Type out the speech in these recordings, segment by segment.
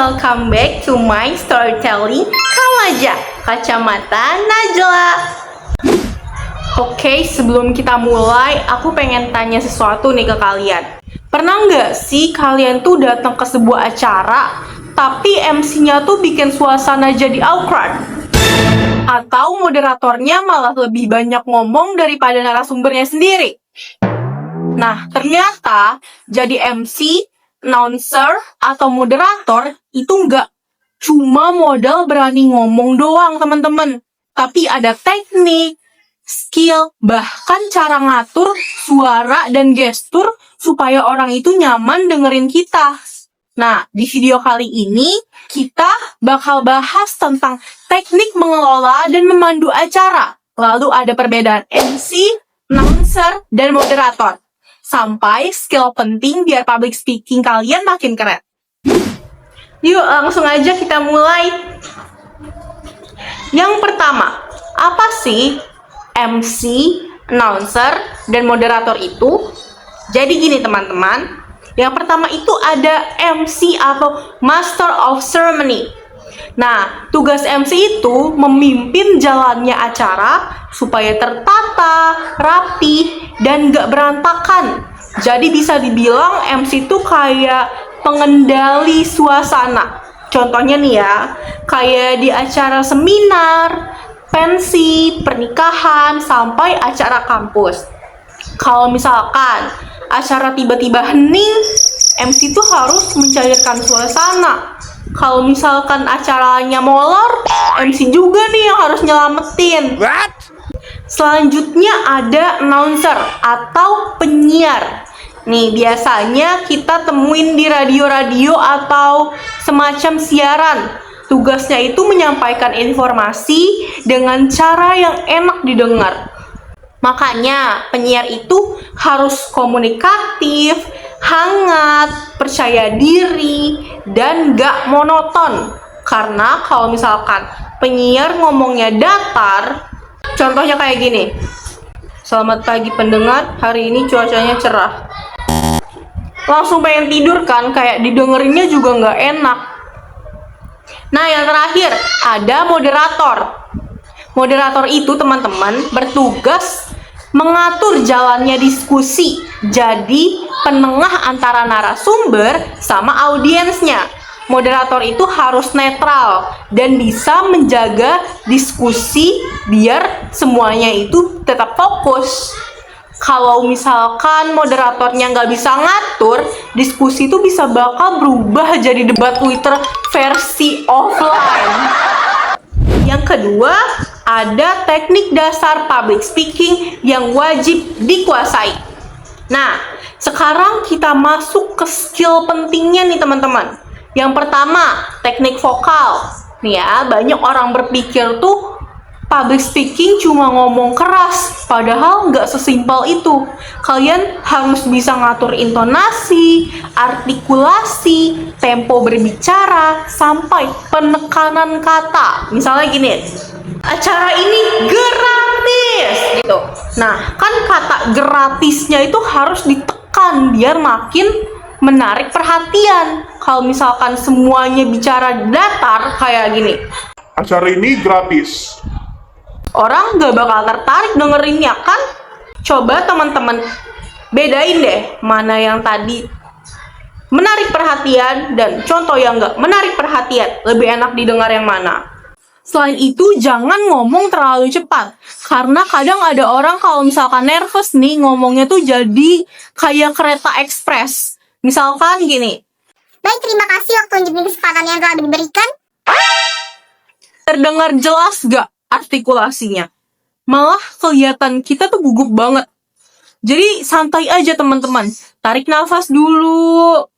welcome back to my storytelling Kamaja Kacamata Najla. Oke, sebelum kita mulai, aku pengen tanya sesuatu nih ke kalian. Pernah nggak sih kalian tuh datang ke sebuah acara, tapi MC-nya tuh bikin suasana jadi awkward? Atau moderatornya malah lebih banyak ngomong daripada narasumbernya sendiri? Nah, ternyata jadi MC, announcer, atau moderator itu nggak cuma modal berani ngomong doang, teman-teman. Tapi ada teknik, skill, bahkan cara ngatur suara dan gestur supaya orang itu nyaman dengerin kita. Nah, di video kali ini kita bakal bahas tentang teknik mengelola dan memandu acara. Lalu ada perbedaan MC, announcer, dan moderator. Sampai skill penting biar public speaking kalian makin keren. Yuk, langsung aja kita mulai. Yang pertama, apa sih MC, announcer, dan moderator itu? Jadi gini teman-teman, yang pertama itu ada MC atau Master of Ceremony. Nah, tugas MC itu memimpin jalannya acara supaya tertata, rapi, dan gak berantakan. Jadi bisa dibilang MC itu kayak pengendali suasana. Contohnya nih ya, kayak di acara seminar, pensi, pernikahan, sampai acara kampus. Kalau misalkan acara tiba-tiba hening, MC itu harus mencairkan suasana. Kalau misalkan acaranya molor, MC juga nih yang harus nyelamatin. What? Selanjutnya ada announcer atau penyiar. Nih, biasanya kita temuin di radio-radio atau semacam siaran. Tugasnya itu menyampaikan informasi dengan cara yang enak didengar. Makanya penyiar itu harus komunikatif, hangat, percaya diri, dan gak monoton. Karena kalau misalkan penyiar ngomongnya datar, contohnya kayak gini. Selamat pagi pendengar, hari ini cuacanya cerah. Langsung pengen tidur kan, kayak didengerinnya juga gak enak. Nah, yang terakhir ada moderator. Moderator itu teman-teman bertugas mengatur jalannya diskusi. Jadi penengah antara narasumber sama audiensnya. Moderator itu harus netral dan bisa menjaga diskusi biar semuanya itu tetap fokus. Kalau misalkan moderatornya nggak bisa ngatur, diskusi itu bisa bakal berubah jadi debat Twitter versi offline. Yang kedua, ada teknik dasar public speaking yang wajib dikuasai. Nah, sekarang kita masuk ke skill pentingnya nih teman-teman. Yang pertama, teknik vokal. Nih ya, banyak orang berpikir tuh public speaking cuma ngomong keras, padahal nggak sesimpel itu. Kalian harus bisa ngatur intonasi, artikulasi, tempo berbicara, sampai penekanan kata. Misalnya gini, acara ini gratis gitu. Nah, kan kata gratisnya itu harus ditekan biar makin menarik perhatian. Kalau misalkan semuanya bicara datar kayak gini, Acara ini gratis. orang gak bakal tertarik dengerinnya kan? Coba teman-teman bedain deh mana yang tadi menarik perhatian dan contoh yang gak menarik perhatian. Lebih enak didengar yang mana? Selain itu, jangan ngomong terlalu cepat. Karena kadang ada orang kalau misalkan nervous nih, ngomongnya tuh jadi kayak kereta ekspres. Misalkan gini, Baik, terima kasih waktu dan kesempatan yang telah diberikan. terdengar jelas gak artikulasinya? Malah kelihatan kita tuh gugup banget. Jadi santai aja teman-teman. Tarik nafas dulu.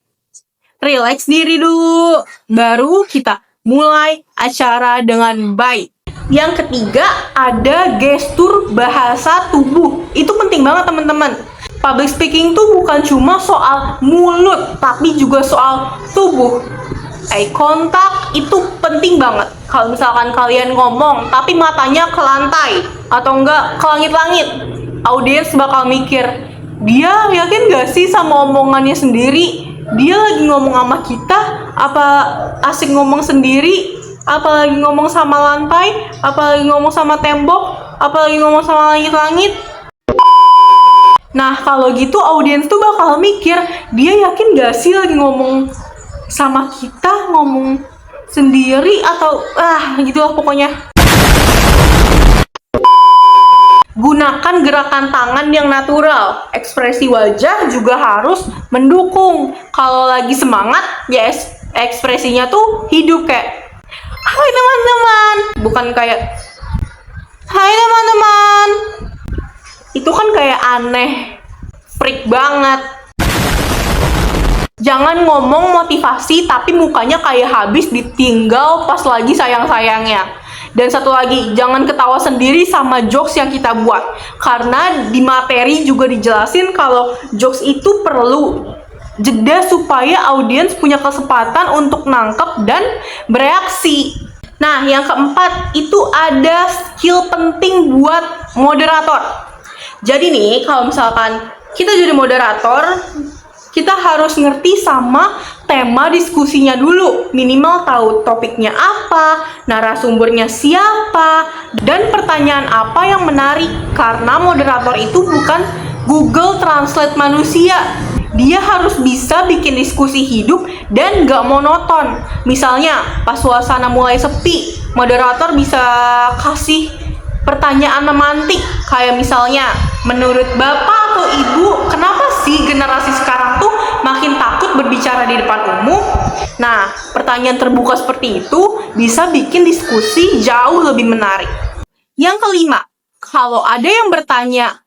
Relax diri dulu. Baru kita mulai acara dengan baik. Yang ketiga, ada gestur bahasa tubuh. Itu penting banget teman-teman. Public speaking tuh bukan cuma soal mulut, tapi juga soal tubuh. Eye contact itu penting banget. Kalau misalkan kalian ngomong, tapi matanya ke lantai atau enggak ke langit-langit, audiens bakal mikir, dia yakin gak sih sama omongannya sendiri? dia lagi ngomong sama kita, apa asik ngomong sendiri, apa lagi ngomong sama lantai, apa lagi ngomong sama tembok, apa lagi ngomong sama langit-langit. Nah, kalau gitu audiens tuh bakal mikir, dia yakin gak sih lagi ngomong sama kita, ngomong sendiri, atau gitulah pokoknya. Gunakan gerakan tangan yang natural. Ekspresi wajah juga harus mendukung. Kalau lagi semangat, ya ekspresinya tuh hidup kayak hai teman-teman, bukan kayak hai teman-teman. Itu kan kayak aneh, freak banget. Jangan ngomong motivasi tapi mukanya kayak habis ditinggal pas lagi sayang-sayangnya. Dan satu lagi, jangan ketawa sendiri sama jokes yang kita buat. Karena di materi juga dijelasin kalau jokes itu perlu jeda supaya audiens punya kesempatan untuk nangkep dan bereaksi. Nah, yang keempat itu ada skill penting buat moderator. Jadi nih, kalau misalkan kita jadi moderator, kita harus ngerti sama tema diskusinya dulu. Minimal tahu topiknya apa, narasumbernya siapa, dan pertanyaan apa yang menarik. Karena moderator itu bukan Google Translate manusia. Dia harus bisa bikin diskusi hidup dan gak monoton. Misalnya, pas suasana mulai sepi, moderator bisa kasih pertanyaan memantik. Kayak misalnya, menurut Bapak atau Ibu, kenapa sih generasi sekarang tuh makin takut berbicara di depan umum? Nah, pertanyaan terbuka seperti itu bisa bikin diskusi jauh lebih menarik. Yang kelima, kalau ada yang bertanya,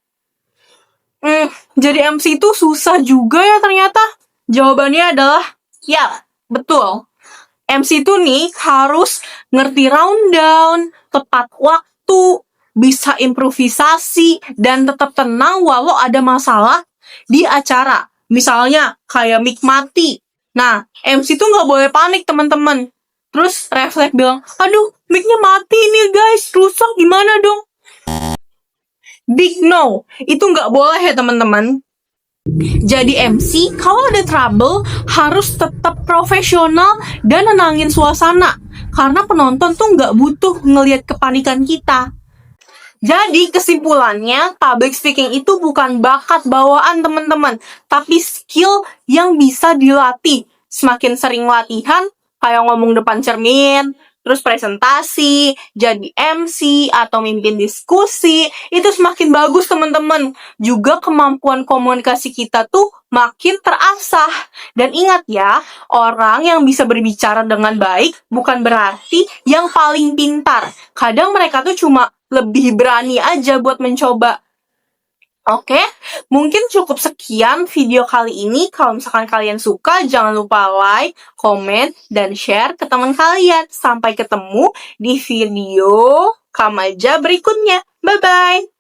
jadi MC itu susah juga ya ternyata. Jawabannya adalah, ya, betul. MC itu nih harus ngerti rundown, tepat waktu, bisa improvisasi, dan tetap tenang walau ada masalah di acara. Misalnya, kayak mic mati. Nah, MC tuh nggak boleh panik, teman-teman. Terus refleks bilang, aduh, mic-nya mati nih guys, rusak gimana dong? Big no, itu nggak boleh ya teman-teman. Jadi MC, kalau ada trouble, harus tetap profesional dan nenangin suasana. Karena penonton tuh nggak butuh ngelihat kepanikan kita. Jadi kesimpulannya, public speaking itu bukan bakat bawaan teman-teman, tapi skill yang bisa dilatih. Semakin sering latihan, kayak ngomong depan cermin, terus presentasi, jadi MC, atau mimpin diskusi, itu semakin bagus teman-teman. Juga kemampuan komunikasi kita tuh makin terasah. Dan ingat ya, orang yang bisa berbicara dengan baik bukan berarti yang paling pintar. Kadang mereka tuh cuma lebih berani aja buat mencoba. Oke, mungkin cukup sekian video kali ini. Kalau misalkan kalian suka, jangan lupa like, komen, dan share ke teman kalian. Sampai ketemu di video Kamaja berikutnya. Bye-bye!